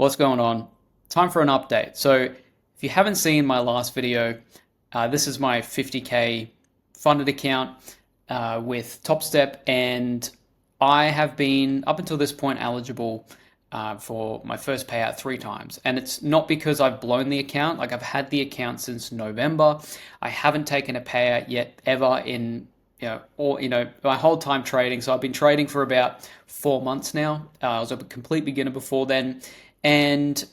What's going on? Time for an update. So if you haven't seen my last video, this is my 50K funded account with Topstep, and I have been, up until this point, eligible for my first payout 3 times. And it's not because I've blown the account. Like, I've had the account since November. I haven't taken a payout yet ever in my whole time trading. So I've been trading for about 4 months now. I was a complete beginner before then, and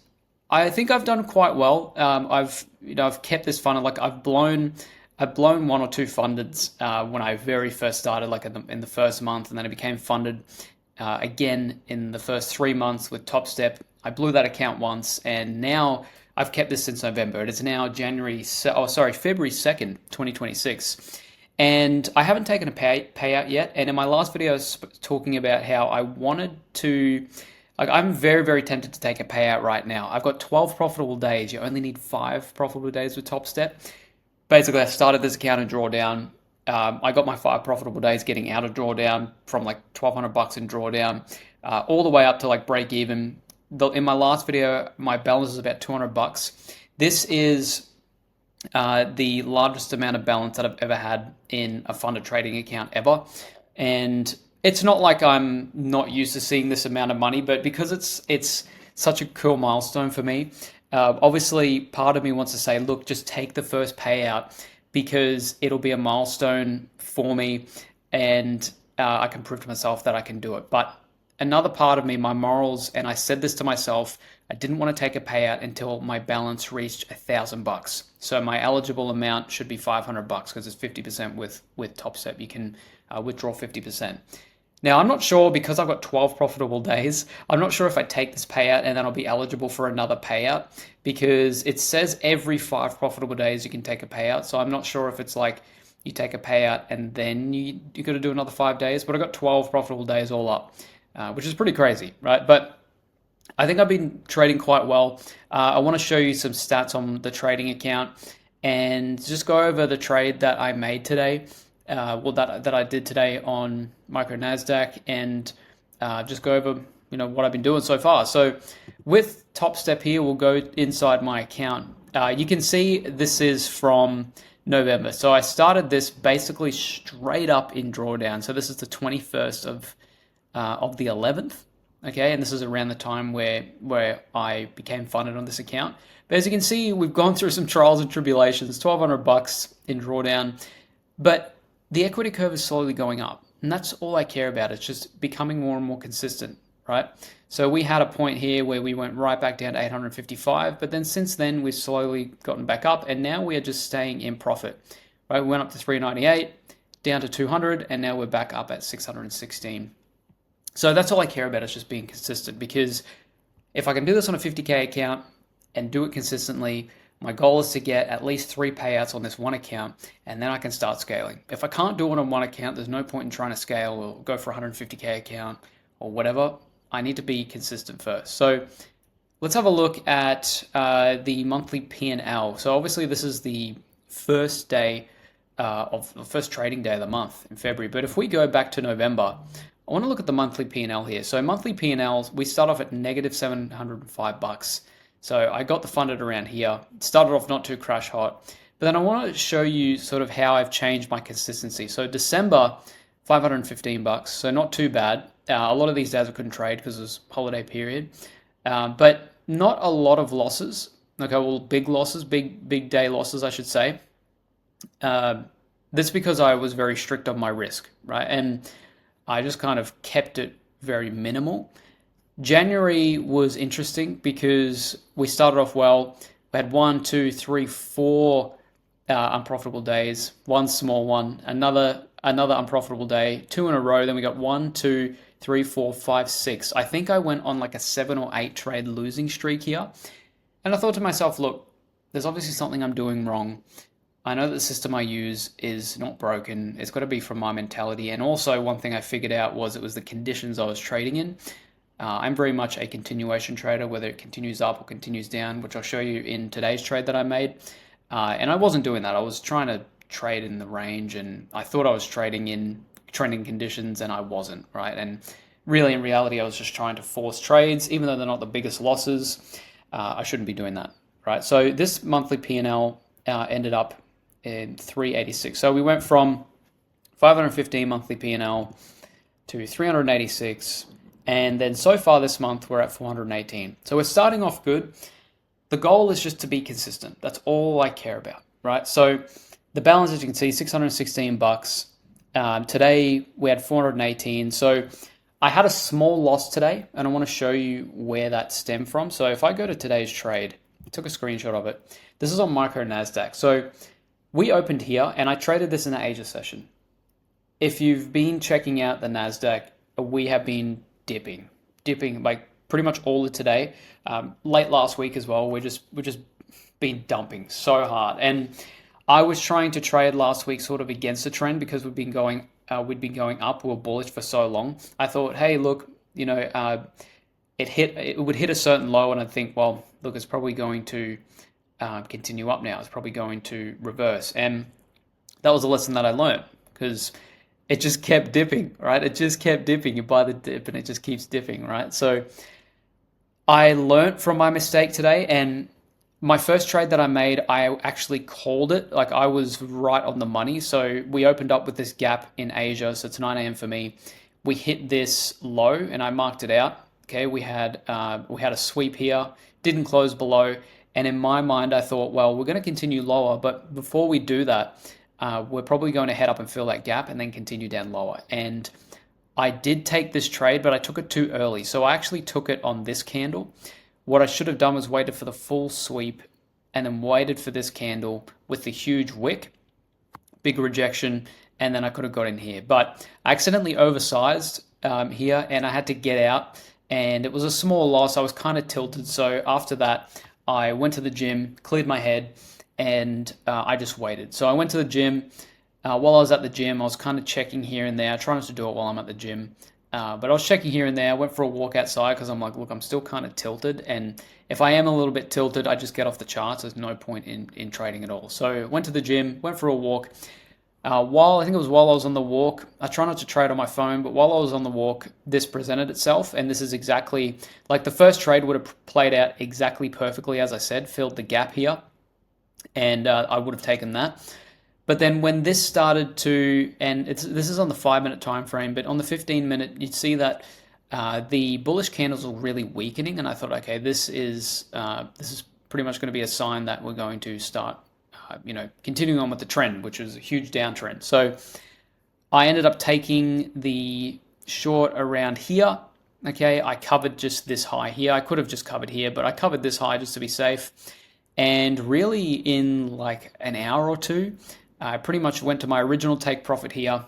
I think I've done quite well. I've kept this funded. Like, I've blown 1 or 2 fundeds when I very first started, like in the first month, and then it became funded again in the first 3 months with Topstep. I blew that account once, and now I've kept this since November. It is now February 2nd, 2026. And I haven't taken a payout yet. And in my last video, I was talking about how I wanted to, like, I'm very, very tempted to take a payout right now. I've got 12 profitable days. You only need 5 profitable days with Topstep. Basically, I started this account in drawdown. I got my 5 profitable days getting out of drawdown from like $1,200 in drawdown, all the way up to like break even. In my last video, my balance is about $200. This is the largest amount of balance that I've ever had in a funded trading account ever. And it's not like I'm not used to seeing this amount of money, but because it's such a cool milestone for me, obviously part of me wants to say, look, just take the first payout because it'll be a milestone for me, and I can prove to myself that I can do it. But another part of me, my morals, and I said this to myself, I didn't want to take a payout until my balance reached $1,000. So my eligible amount should be $500 because it's 50% with Topstep. You can withdraw 50%. Now, I'm not sure, because I've got 12 profitable days, I'm not sure if I take this payout and then I'll be eligible for another payout, because it says every 5 profitable days you can take a payout. So I'm not sure if it's like you take a payout and then you got to do another 5 days, but I got 12 profitable days all up, which is pretty crazy, right? But I think I've been trading quite well. I want to show you some stats on the trading account and just go over the trade that I made today. That I did today on micro Nasdaq, and just go over what I've been doing so far. So with Topstep here, we'll go inside my account. You can see this is from November. So I started this basically straight up in drawdown. So this is the 21st of the 11th. Okay, and this is around the time where I became funded on this account. But as you can see, we've gone through some trials and tribulations, $1,200 in drawdown, but the equity curve is slowly going up, and that's all I care about. It's just becoming more and more consistent, right? So we had a point here where we went right back down to 855, but then since then we've slowly gotten back up, and now we are just staying in profit, right? We went up to 398, down to 200, and now we're back up at 616. So that's all I care about, is just being consistent, because if I can do this on a 50K account and do it consistently, my goal is to get at least 3 payouts on this one account, and then I can start scaling. If I can't do it on one account, there's no point in trying to scale or go for a 150K account or whatever. I need to be consistent first. So let's have a look at the monthly P&L. So obviously this is the first day of the first trading day of the month in February. But if we go back to November, I want to look at the monthly P&L here. So monthly P&L, we start off at negative $705. So I got the funded around here. Started off not too crash hot, but then I want to show you sort of how I've changed my consistency. So December, $515, so not too bad. A lot of these days I couldn't trade because it was holiday period, but not a lot of losses. Okay, well, big losses, big day losses, I should say. That's because I was very strict on my risk, right? And I just kind of kept it very minimal. January was interesting because we started off well. We had 1, 2, 3, 4 unprofitable days, one small one, another unprofitable day, 2 in a row. Then we got 1, 2, 3, 4, 5, 6. I think I went on like a 7 or 8 trade losing streak here. And I thought to myself, look, there's obviously something I'm doing wrong. I know that the system I use is not broken. It's got to be from my mentality. And also one thing I figured out was it was the conditions I was trading in. I'm very much a continuation trader, whether it continues up or continues down, which I'll show you in today's trade that I made. And I wasn't doing that. I was trying to trade in the range, and I thought I was trading in trending conditions, and I wasn't, right? And really in reality, I was just trying to force trades, even though they're not the biggest losses. I shouldn't be doing that, right? So this monthly P&L ended up in 386. So we went from 515 monthly P&L to 386, and then so far this month we're at 418. So we're starting off good. The goal is just to be consistent. That's all I care about, right? So the balance, as you can see, 616 bucks. Today we had 418. So I had a small loss today, and I want to show you where that stemmed from. So if I go to today's trade, I took a screenshot of it. This is on micro NASDAQ. So we opened here, and I traded this in the Asia session. If you've been checking out the NASDAQ, we have been dipping like pretty much all of today. Late last week as well, we're just been dumping so hard. And I was trying to trade last week sort of against the trend because we'd been going up, we were bullish for so long. I thought, hey, look, it would hit a certain low, and I'd think, well, look, it's probably going to continue up now. It's probably going to reverse, and that was a lesson that I learned because it just kept dipping, right? It just kept dipping. You buy the dip, and it just keeps dipping, right? So I learned from my mistake today, and my first trade that I made, I actually called it. Like, I was right on the money. So we opened up with this gap in Asia. So it's 9 a.m. for me. We hit this low, and I marked it out. Okay, we had a sweep here, didn't close below, and in my mind, I thought, well, we're going to continue lower, but before we do that, we're probably going to head up and fill that gap and then continue down lower. And I did take this trade, but I took it too early. So I actually took it on this candle. What I should have done was waited for the full sweep and then waited for this candle with the huge wick, big rejection, and then I could have got in here. But I accidentally oversized here, and I had to get out, and it was a small loss. I was kind of tilted. So after that, I went to the gym, cleared my head, and I just waited. So I went to the gym. While I was at the gym, I was kind of checking here and there. I try not to do it while I'm at the gym. But I was checking here and there. I went for a walk outside because I'm like, look, I'm still kind of tilted. And if I am a little bit tilted, I just get off the charts. There's no point in trading at all. So went to the gym, went for a walk. While I was on the walk, I try not to trade on my phone, but while I was on the walk, this presented itself. And this is exactly, like the first trade would have played out exactly perfectly, as I said, filled the gap here. And I would have taken that. But then when this started to, and this is on the 5-minute time frame, but on the 15-minute, you'd see that the bullish candles were really weakening, and I thought, okay, this is pretty much going to be a sign that we're going to start, continuing on with the trend, which is a huge downtrend. So I ended up taking the short around here. Okay, I covered just this high here. I could have just covered here, but I covered this high just to be safe. And really, in like an hour or two, I pretty much went to my original take profit here,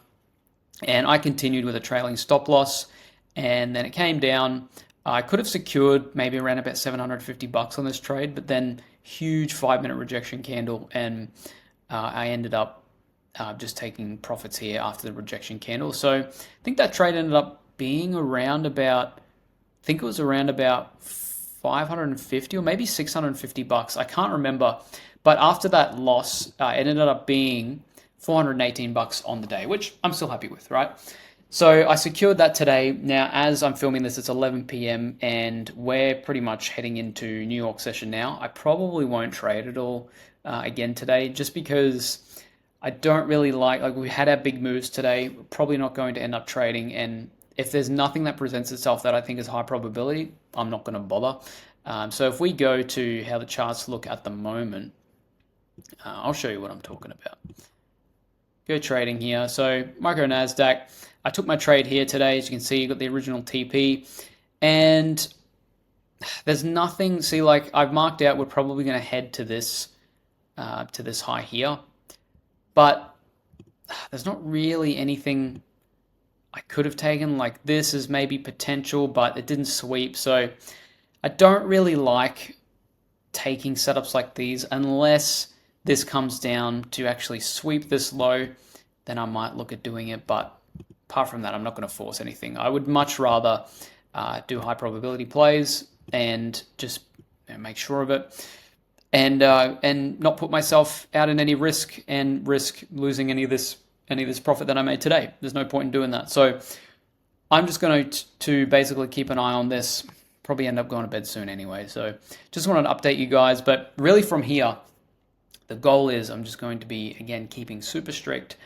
and I continued with a trailing stop loss, and then it came down. I could have secured maybe around about 750 bucks on this trade, but then huge 5-minute rejection candle, and I ended up just taking profits here after the rejection candle. So I think that trade ended up being around about, I think it was around about 550 or maybe 650 bucks. I can't remember. But after that loss, it ended up being 418 bucks on the day, which I'm still happy with, right? So I secured that today. Now, as I'm filming this, it's 11 p.m. and we're pretty much heading into New York session now. I probably won't trade at all again today, just because I don't really like we had our big moves today. We're probably not going to end up trading. And if there's nothing that presents itself that I think is high probability, I'm not going to bother. So if we go to how the charts look at the moment, I'll show you what I'm talking about. Go trading here. So micro NASDAQ, I took my trade here today. As you can see, you got the original TP, and there's nothing. See, like I've marked out, we're probably going to head to this high here, but there's not really anything I could have taken. Like this is maybe potential, but it didn't sweep. So I don't really like taking setups like these unless this comes down to actually sweep this low, then I might look at doing it. But apart from that, I'm not going to force anything. I would much rather do high probability plays and just make sure of it, and not put myself out in any risk and risk losing any of this profit that I made today. There's no point in doing that. So I'm just going to basically keep an eye on this. Probably end up going to bed soon anyway. So just wanted to update you guys. But really from here, the goal is I'm just going to be, again, keeping super strict,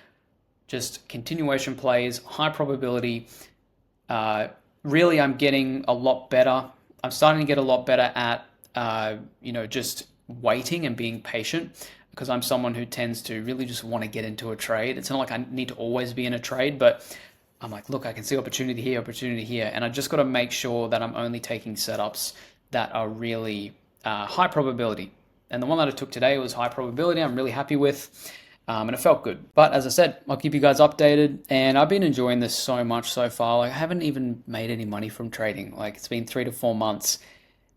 just continuation plays, high probability. Really, I'm getting a lot better. I'm starting to get a lot better at, just waiting and being patient, because I'm someone who tends to really just want to get into a trade. It's not like I need to always be in a trade, but I'm like, look, I can see opportunity here, and I just got to make sure that I'm only taking setups that are really high probability. And the one that I took today was high probability. I'm really happy with, and it felt good. But as I said, I'll keep you guys updated, and I've been enjoying this so much so far. Like, I haven't even made any money from trading. Like, it's been 3 to 4 months,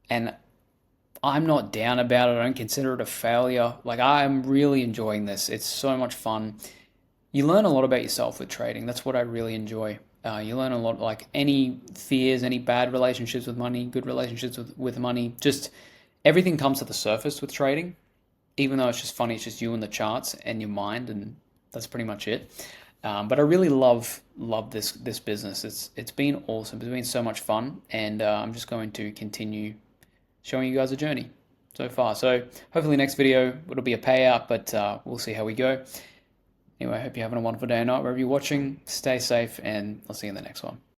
and I'm not down about it. I don't consider it a failure. Like, I'm really enjoying this. It's so much fun. You learn a lot about yourself with trading. That's what I really enjoy. You learn a lot, like any fears, any bad relationships with money, good relationships with money. Just everything comes to the surface with trading. Even though it's just funny, it's just you and the charts and your mind, and that's pretty much it. But I really love this business. It's been awesome. It's been so much fun, and I'm just going to continue showing you guys a journey so far. So hopefully next video it'll be a payout, but we'll see how we go. Anyway, I hope you're having a wonderful day or night wherever you're watching. Stay safe, and I'll see you in the next one.